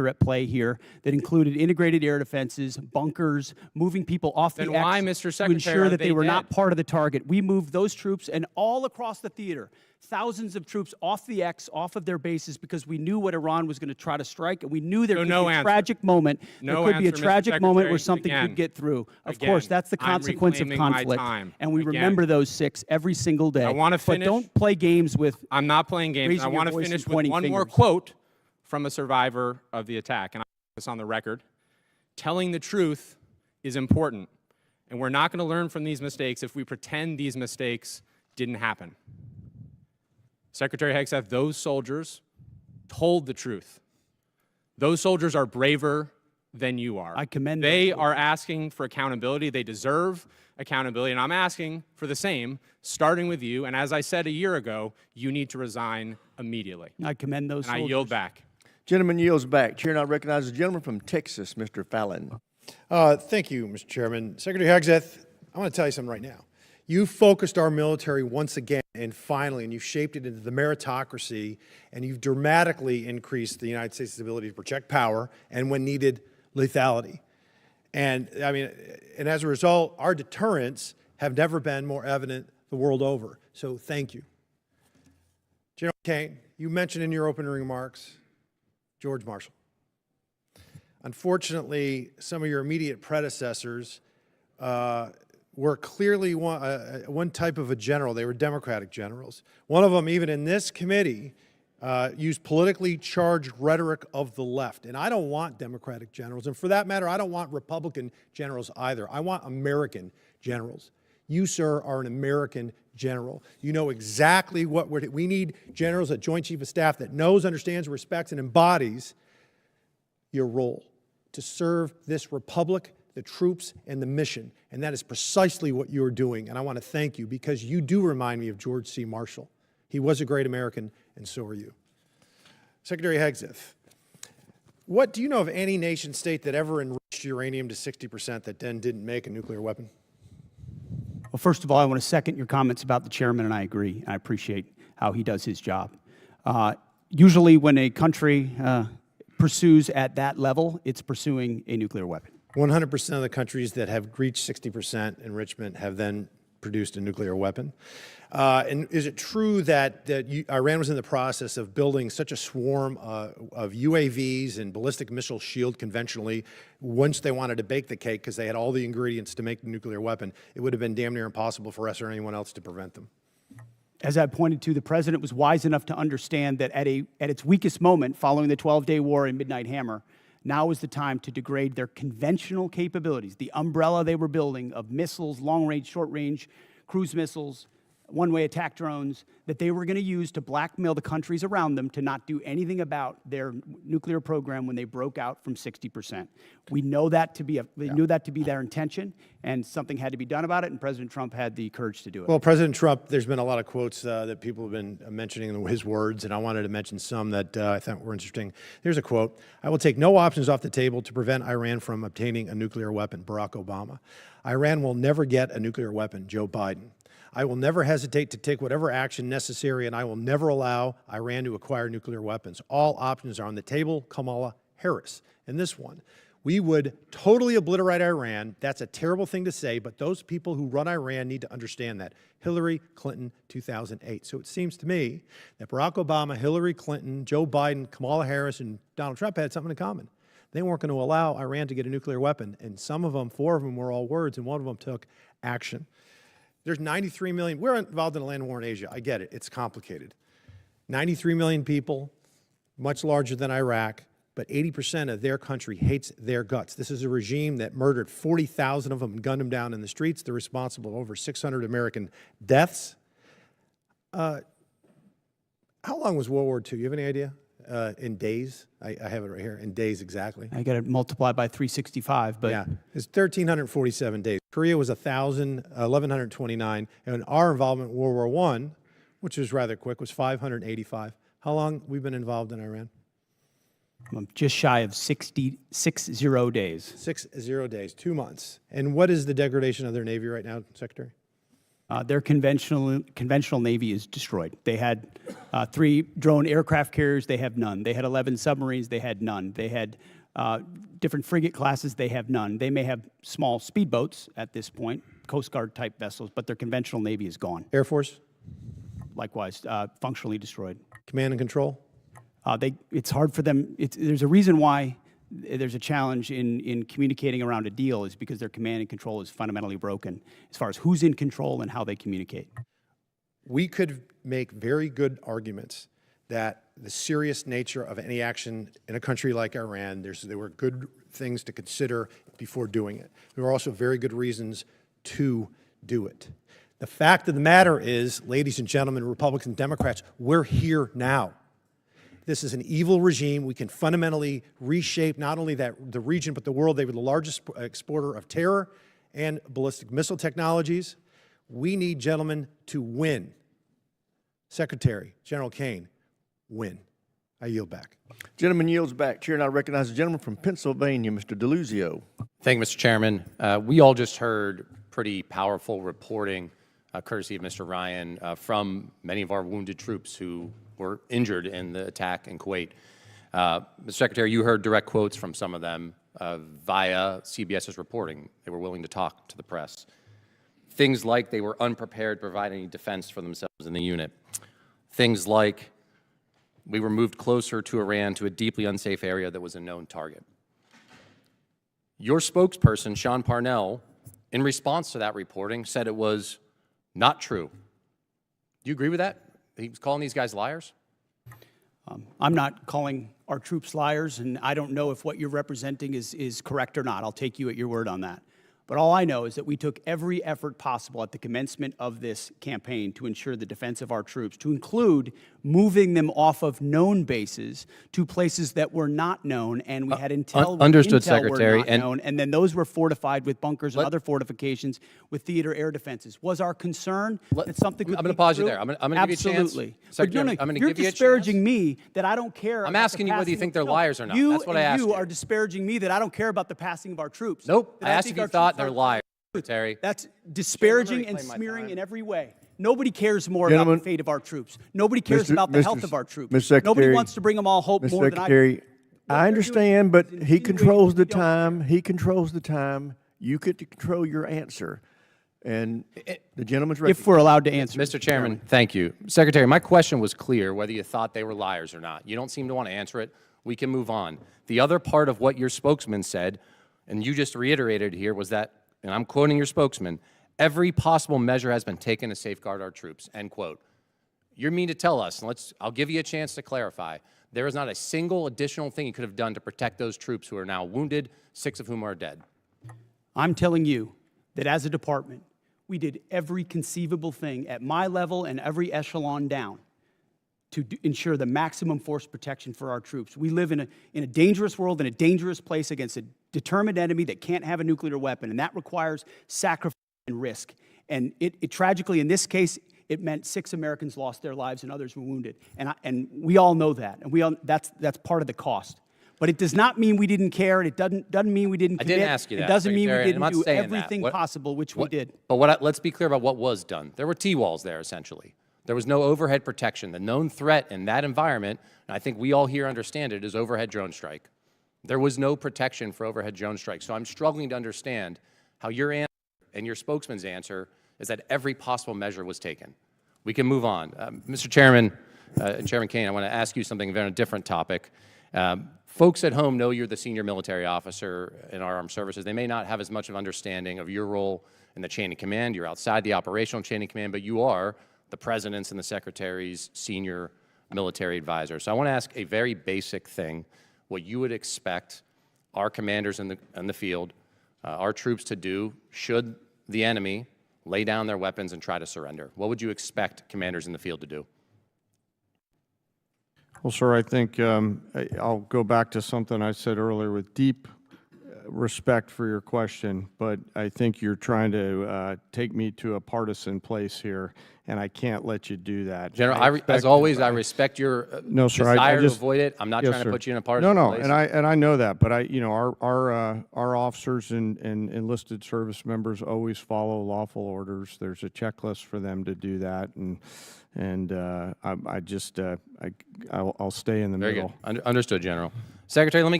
at play here that included integrated air defenses, bunkers, moving people off the Then why, X Mr. to Secretary, ensure are that they were dead? not part of the target. We moved those troops and all across the theater, thousands of troops off the X, off of their bases, because we knew what Iran was going to try to strike, and we knew there could be a tragic moment. There could be a tragic moment where something could get through. Of course, that's the consequence of conflict, and we remember those 6 every single day. I want to finish. But don't play games with. I'm not playing games. I want to finish with one more quote from a survivor of the attack, and I put this on the record. Telling the truth is important, and we're not going to learn from these mistakes if we pretend these mistakes didn't happen. Secretary Hegseth, those soldiers told the truth. Those soldiers are braver than you are. I commend them. They are asking for accountability. They deserve accountability, and I'm asking for the same, starting with you. And as I said a year ago, you need to resign immediately. I commend those soldiers. I yield back. Gentleman yields back. Chair now recognizes the gentleman from Texas, Mr. Fallon. Thank you, Mr. Chairman. Secretary Hegseth, I want to tell you something right now. You focused our military once again and finally, and you've shaped it into the meritocracy, and you've dramatically increased the United States' ability to project power and, when needed, lethality. And I mean, and as a result, our deterrents have never been more evident the world over. So thank you. General Kane, you mentioned in your opening remarks George Marshall. Unfortunately, some of your immediate predecessors were clearly one type of a general. They were Democratic generals. One of them, even in this committee, used politically charged rhetoric of the left. And I don't want Democratic generals. And for that matter, I don't want Republican generals either. I want American generals. You, sir, are an American general. You know exactly what we need generals at Joint Chief of Staff that knows, understands, respects, and embodies your role to serve this republic, the troops, and the mission. And that is precisely what you're doing. And I want to thank you because you do remind me of George C. Marshall. He was a great American, and so are you. Secretary Hegseth, what do you know of any nation state that ever enriched uranium to 60% that then didn't make a nuclear weapon? Well, first of all, I want to second your comments about the chairman, and I agree. I appreciate how he does his job. Usually when a country pursues at that level, it's pursuing a nuclear weapon. 100% of the countries that have reached 60% enrichment have then produced a nuclear weapon. And is it true that Iran was in the process of building such a swarm of UAVs and ballistic missile shield conventionally, once they wanted to bake the cake because they had all the ingredients to make the nuclear weapon, it would have been damn near impossible for us or anyone else to prevent them? As I pointed to, the president was wise enough to understand that at its weakest moment, following the 12-day war and Midnight Hammer, now is the time to degrade their conventional capabilities, the umbrella they were building of missiles, long-range, short-range, cruise missiles, one-way attack drones, that they were going to use to blackmail the countries around them to not do anything about their nuclear program when they broke out from 60%. We know that to be knew that to be their intention, and something had to be done about it, and President Trump had the courage to do it. Well, President Trump, there's been a lot of quotes that people have been mentioning his words, and I wanted to mention some that I thought were interesting. Here's a quote: "I will take no options off the table to prevent Iran from obtaining a nuclear weapon." Barack Obama. "Iran will never get a nuclear weapon." Joe Biden. "I will never hesitate to take whatever action necessary, and I will never allow Iran to acquire nuclear weapons. All options are on the table." Kamala Harris. And this one: "We would totally obliterate Iran." That's a terrible thing to say, but those people who run Iran need to understand that. Hillary Clinton, 2008. So it seems to me that Barack Obama, Hillary Clinton, Joe Biden, Kamala Harris, and Donald Trump had something in common. They weren't going to allow Iran to get a nuclear weapon, and some of them, 4 of them, were all words, and one of them took action. There's 93 million. We're involved in a land war in Asia. I get it. It's complicated. 93 million people, much larger than Iraq, but 80% of their country hates their guts. This is a regime that murdered 40,000 of them and gunned them down in the streets. They're responsible for over 600 American deaths. How long was World War II? You have any idea? In days? I have it right here. In days, exactly. I got it multiplied by 365, but yeah, it's 1,347 days. Korea was 1,129, and our involvement in World War I, which was rather quick, was 585. How long we've been involved in Iran? Just shy of 60 days. 60 days, 2 months. And what is the degradation of their Navy right now, Secretary? Their conventional Navy is destroyed. They had 3 drone aircraft carriers, they have none. They had 11 submarines, they had none. They had different frigate classes, they have none. They may have small speedboats at this point, Coast Guard type vessels, but their conventional Navy is gone. Air Force? Likewise, functionally destroyed. Command and control? It's hard for them. There's a reason why there's a challenge in communicating around a deal is because their command and control is fundamentally broken as far as who's in control and how they communicate. We could make very good arguments that the serious nature of any action in a country like Iran, there were good things to consider before doing it. There were also very good reasons to do it. The fact of the matter is, ladies and gentlemen, Republicans and Democrats, we're here now. This is an evil regime. We can fundamentally reshape not only the region, but the world. They were the largest exporter of terror and ballistic missile technologies. We need, gentlemen, to win. Secretary General Kane, win. I yield back. Gentleman yields back. Chair now recognizes the gentleman from Pennsylvania, Mr. DeLuzio. Thank you, Mr. Chairman. We all just heard pretty powerful reporting, courtesy of Mr. Ryan, from many of our wounded troops who were injured in the attack in Kuwait. Mr. Secretary, you heard direct quotes from some of them via CBS's reporting. They were willing to talk to the press. Things like they were unprepared to provide any defense for themselves in the unit. Things like we were moved closer to Iran to a deeply unsafe area that was a known target. Your spokesperson, Sean Parnell, in response to that reporting, said it was not true. Do you agree with that? He was calling these guys liars? I'm not calling our troops liars, and I don't know if what you're representing is correct or not. I'll take you at your word on that. But all I know is that we took every effort possible at the commencement of this campaign to ensure the defense of our troops, to include moving them off of known bases to places that were not known, and we had intel. Understood, intel Secretary. Were not known, and then those were fortified with bunkers and other fortifications with theater air defenses. Was our concern that something could? I'm going to pause you there. I'm going to give you a chance. Absolutely. Secretary, No, I'm going to you're give you a chance. disparaging me that I don't care. I'm asking you whether you think they're liars or not. That's what I asked you. You are disparaging me that I don't care about the passing of our troops. Nope. That I asked if you thought they're liars. Secretary. That's disparaging and smearing in every way. Nobody cares more about the fate of our troops. Nobody cares about the health of our troops. Nobody wants to bring them all hope more than I do. I understand, but he controls the time. He controls the time. You get to control your answer. And the gentleman's recognized. If we're allowed to answer. Mr. Chairman, thank you. Secretary, my question was clear, whether you thought they were liars or not. You don't seem to want to answer it. We can move on. The other part of what your spokesman said, and you just reiterated here, was that, and I'm quoting your spokesman, every possible measure has been taken to safeguard our troops, end quote. You mean to tell us, and I'll give you a chance to clarify, there is not a single additional thing you could have done to protect those troops who are now wounded, 6 of whom are dead? I'm telling you that as a department, we did every conceivable thing at my level and every echelon down to ensure the maximum force protection for our troops. We live in a dangerous world, in a dangerous place against a determined enemy that can't have a nuclear weapon, and that requires sacrifice and risk. And it tragically, in this case, it meant 6 Americans lost their lives and others were wounded. And we all know that, and that's part of the cost. But it does not mean we didn't care, and it doesn't mean we didn't commit. I didn't ask you that, It doesn't mean we Secretary, didn't do everything possible, which we did. But let's be clear about what was done. There were T-walls there, essentially. There was no overhead protection. The known threat in that environment, and I think we all here understand it, is overhead drone strike. There was no protection for overhead drone strike. So I'm struggling to understand how your answer and your spokesman's answer is that every possible measure was taken. We can move on. Mr. Chairman and Chairman Kane, I want to ask you something on a different topic. Folks at home know you're the senior military officer in our armed services. They may not have as much of understanding of your role in the chain of command. You're outside the operational chain of command, but you are the President's and the Secretary's senior military advisor. So I want to ask a very basic thing, what you would expect our commanders in the field, our troops to do should the enemy lay down their weapons and try to surrender. What would you expect commanders in the field to do? Well, sir, I think I'll go back to something I said earlier with deep respect for your question, but I think you're trying to take me to a partisan place here, and I can't let you do that. General, as always, I respect your No, sir, desire just, to avoid it. I'm not yes, trying to sir. put you in a partisan No, place. and I know that, but our officers and enlisted service members always follow lawful orders. There's a checklist for them to do that, and I'll stay in the Very middle. good. Understood, General. Secretary, let me